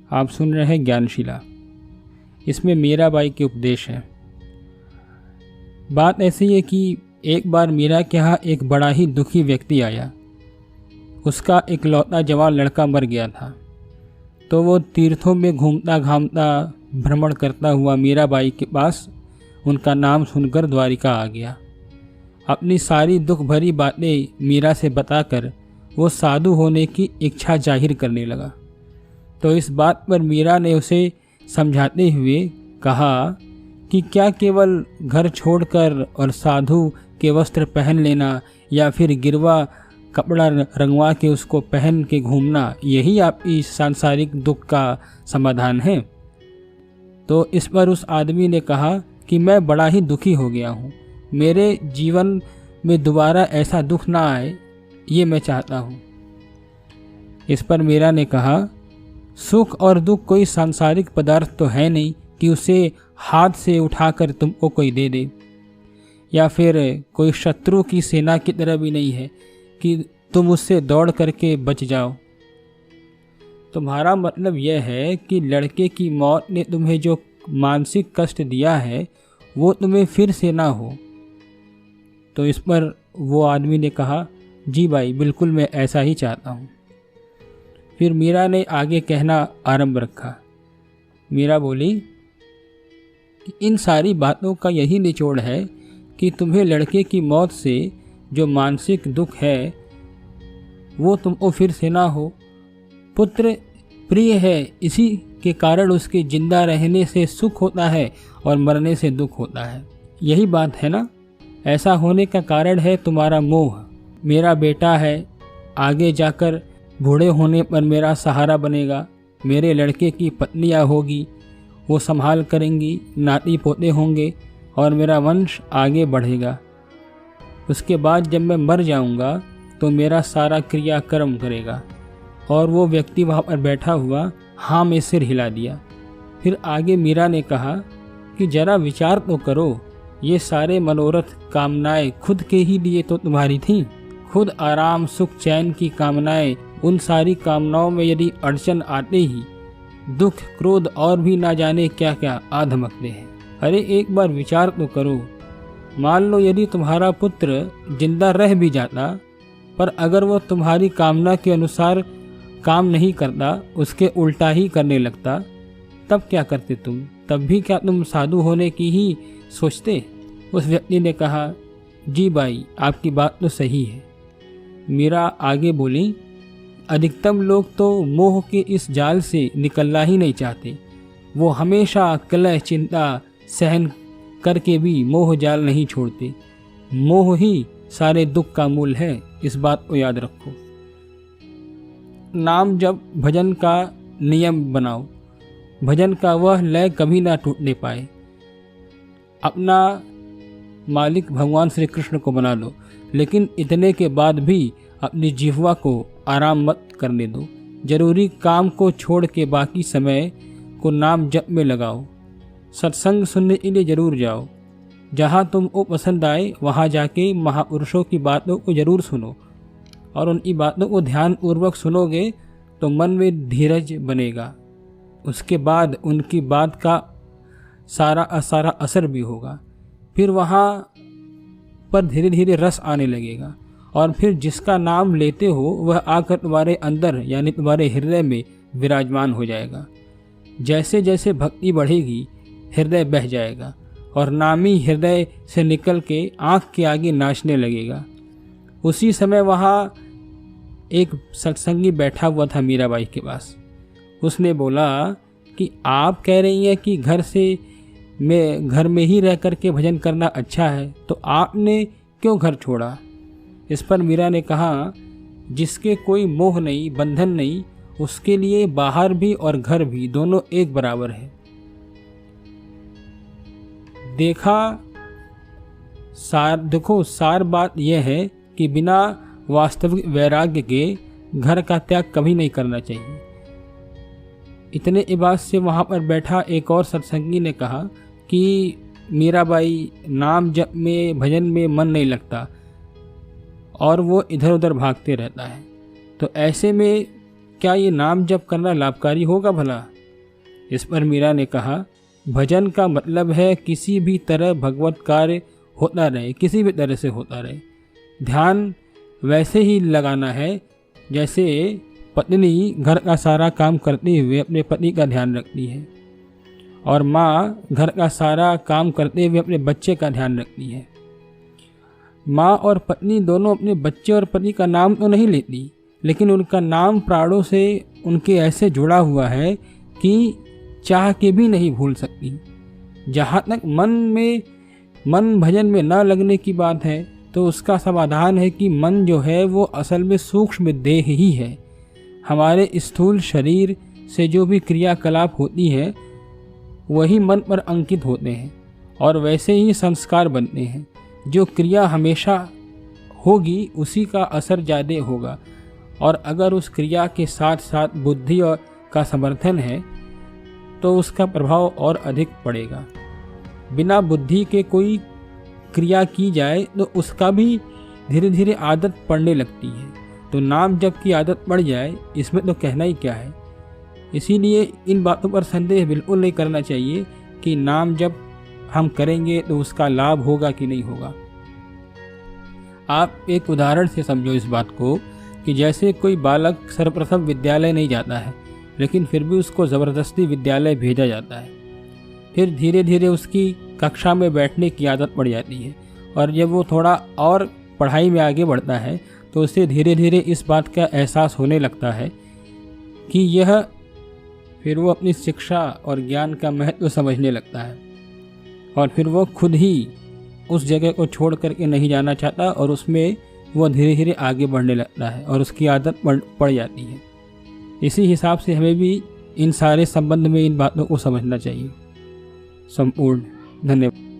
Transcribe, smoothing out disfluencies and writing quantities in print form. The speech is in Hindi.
आप सुन रहे हैं ज्ञानशिला। इसमें मीराबाई के उपदेश हैं। बात ऐसी है कि एक बार मीरा के यहाँ एक बड़ा ही दुखी व्यक्ति आया। उसका इकलौता जवान लड़का मर गया था। तो वो तीर्थों में घूमता घामता भ्रमण करता हुआ मीराबाई के पास उनका नाम सुनकर द्वारिका आ गया। अपनी सारी दुख भरी बातें मीरा से बताकर वो साधु होने की इच्छा जाहिर करने लगा। तो इस बात पर मीरा ने उसे समझाते हुए कहा कि क्या केवल घर छोड़कर और साधु के वस्त्र पहन लेना या फिर गिरवा कपड़ा रंगवा के उसको पहन के घूमना यही आपकी सांसारिक दुख का समाधान है? तो इस पर उस आदमी ने कहा कि मैं बड़ा ही दुखी हो गया हूँ। मेरे जीवन में दोबारा ऐसा दुख ना आए, ये मैं चाहता हूँ। इस पर मीरा ने कहा, सुख और दुख कोई सांसारिक पदार्थ तो है नहीं कि उसे हाथ से उठाकर तुमको कोई दे दे, या फिर कोई शत्रु की सेना की तरह भी नहीं है कि तुम उससे दौड़ करके बच जाओ। तुम्हारा मतलब यह है कि लड़के की मौत ने तुम्हें जो मानसिक कष्ट दिया है वो तुम्हें फिर से ना हो। तो इस पर वो आदमी ने कहा, जी भाई, बिल्कुल मैं ऐसा ही चाहता हूँ। फिर मीरा ने आगे कहना आरंभ रखा। मीरा बोली कि इन सारी बातों का यही निचोड़ है कि तुम्हें लड़के की मौत से जो मानसिक दुख है वो तुमको फिर से ना हो। पुत्र प्रिय है, इसी के कारण उसके जिंदा रहने से सुख होता है और मरने से दुख होता है। यही बात है ना? ऐसा होने का कारण है तुम्हारा मोह। मेरा बेटा है, आगे जाकर बूढ़े होने पर मेरा सहारा बनेगा। मेरे लड़के की पत्नियाँ होगी, वो संभाल करेंगी, नाती पोते होंगे और मेरा वंश आगे बढ़ेगा। उसके बाद जब मैं मर जाऊंगा तो मेरा सारा क्रियाकर्म करेगा। और वो व्यक्ति वहाँ पर बैठा हुआ हाँ में सिर हिला दिया। फिर आगे मीरा ने कहा कि जरा विचार तो करो, ये सारे मनोरथ कामनाएं खुद के ही लिए तो तुम्हारी थीं। खुद आराम सुख चैन की कामनाएं, उन सारी कामनाओं में यदि अड़चन आते ही दुख क्रोध और भी ना जाने क्या क्या आ धमकते हैं। अरे एक बार विचार तो करो। मान लो यदि तुम्हारा पुत्र जिंदा रह भी जाता, पर अगर वो तुम्हारी कामना के अनुसार काम नहीं करता, उसके उल्टा ही करने लगता, तब क्या करते तुम? तब भी क्या तुम साधु होने की ही सोचते? उस व्यक्ति ने कहा, जी भाई, आपकी बात तो सही है। मीरा आगे बोली, अधिकतम लोग तो मोह के इस जाल से निकलना ही नहीं चाहते। वो हमेशा कलह चिंता सहन करके भी मोह जाल नहीं छोड़ते। मोह ही सारे दुख का मूल है, इस बात को याद रखो। नाम जप भजन का नियम बनाओ। भजन का वह लय कभी ना टूटने पाए। अपना मालिक भगवान श्री कृष्ण को बना लो, लेकिन इतने के बाद भी अपनी जिह्वा को आराम मत करने दो। जरूरी काम को छोड़ के बाकी समय को नाम जप में लगाओ। सत्संग सुनने के लिए जरूर जाओ। जहाँ तुमको पसंद आए वहाँ जाके महापुरुषों की बातों को जरूर सुनो, और उनकी बातों को ध्यानपूर्वक सुनोगे तो मन में धीरज बनेगा। उसके बाद उनकी बात का सारा असर भी होगा। फिर वहाँ पर धीरे धीरे रस आने लगेगा, और फिर जिसका नाम लेते हो वह आकर तुम्हारे अंदर यानी तुम्हारे हृदय में विराजमान हो जाएगा। जैसे जैसे भक्ति बढ़ेगी हृदय बह जाएगा, और नामी हृदय से निकल के आँख के आगे नाचने लगेगा। उसी समय वहाँ एक सत्संगी बैठा हुआ था मीराबाई के पास। उसने बोला कि आप कह रही हैं कि घर में ही रह कर के भजन करना अच्छा है, तो आपने क्यों घर छोड़ा? इस पर मीरा ने कहा, जिसके कोई मोह नहीं बंधन नहीं, उसके लिए बाहर भी और घर भी दोनों एक बराबर है। देखो सार बात यह है कि बिना वास्तविक वैराग्य के घर का त्याग कभी नहीं करना चाहिए। इतने इबाद से वहाँ पर बैठा एक और सत्संगी ने कहा कि मीराबाई, नाम जप में भजन में मन नहीं लगता और वो इधर उधर भागते रहता है, तो ऐसे में क्या ये नाम जप करना लाभकारी होगा भला? इस पर मीरा ने कहा, भजन का मतलब है किसी भी तरह भगवत कार्य होता रहे, किसी भी तरह से होता रहे। ध्यान वैसे ही लगाना है जैसे पत्नी घर का सारा काम करते हुए अपने पति का ध्यान रखती है और माँ घर का सारा काम करते हुए अपने बच्चे का ध्यान रखती है। माँ और पत्नी दोनों अपने बच्चे और पति का नाम तो नहीं लेती, लेकिन उनका नाम प्राणों से उनके ऐसे जुड़ा हुआ है कि चाह के भी नहीं भूल सकती। जहाँ तक मन भजन में न लगने की बात है तो उसका समाधान है कि मन जो है वो असल में सूक्ष्म देह ही है। हमारे स्थूल शरीर से जो भी क्रियाकलाप होती है वही मन पर अंकित होते हैं और वैसे ही संस्कार बनते हैं। जो क्रिया हमेशा होगी उसी का असर ज़्यादा होगा और अगर उस क्रिया के साथ साथ बुद्धि और का समर्थन है तो उसका प्रभाव और अधिक पड़ेगा। बिना बुद्धि के कोई क्रिया की जाए तो उसका भी धीरे धीरे आदत पड़ने लगती है। तो नाम जप की आदत पड़ जाए इसमें तो कहना ही क्या है। इसीलिए इन बातों पर संदेह बिल्कुल नहीं करना चाहिए कि नाम जप हम करेंगे तो उसका लाभ होगा कि नहीं होगा। आप एक उदाहरण से समझो इस बात को कि जैसे कोई बालक सर्वप्रथम विद्यालय नहीं जाता है लेकिन फिर भी उसको ज़बरदस्ती विद्यालय भेजा जाता है। फिर धीरे धीरे उसकी कक्षा में बैठने की आदत पड़ जाती है और जब वो थोड़ा और पढ़ाई में आगे बढ़ता है तो उसे धीरे धीरे इस बात का एहसास होने लगता है कि यह, फिर वो अपनी शिक्षा और ज्ञान का महत्व समझने लगता है और फिर वो खुद ही उस जगह को छोड़ करके नहीं जाना चाहता और उसमें वो धीरे धीरे आगे बढ़ने लगता है और उसकी आदत पड़ जाती है। इसी हिसाब से हमें भी इन सारे संबंध में इन बातों को समझना चाहिए। संपूर्ण धन्यवाद।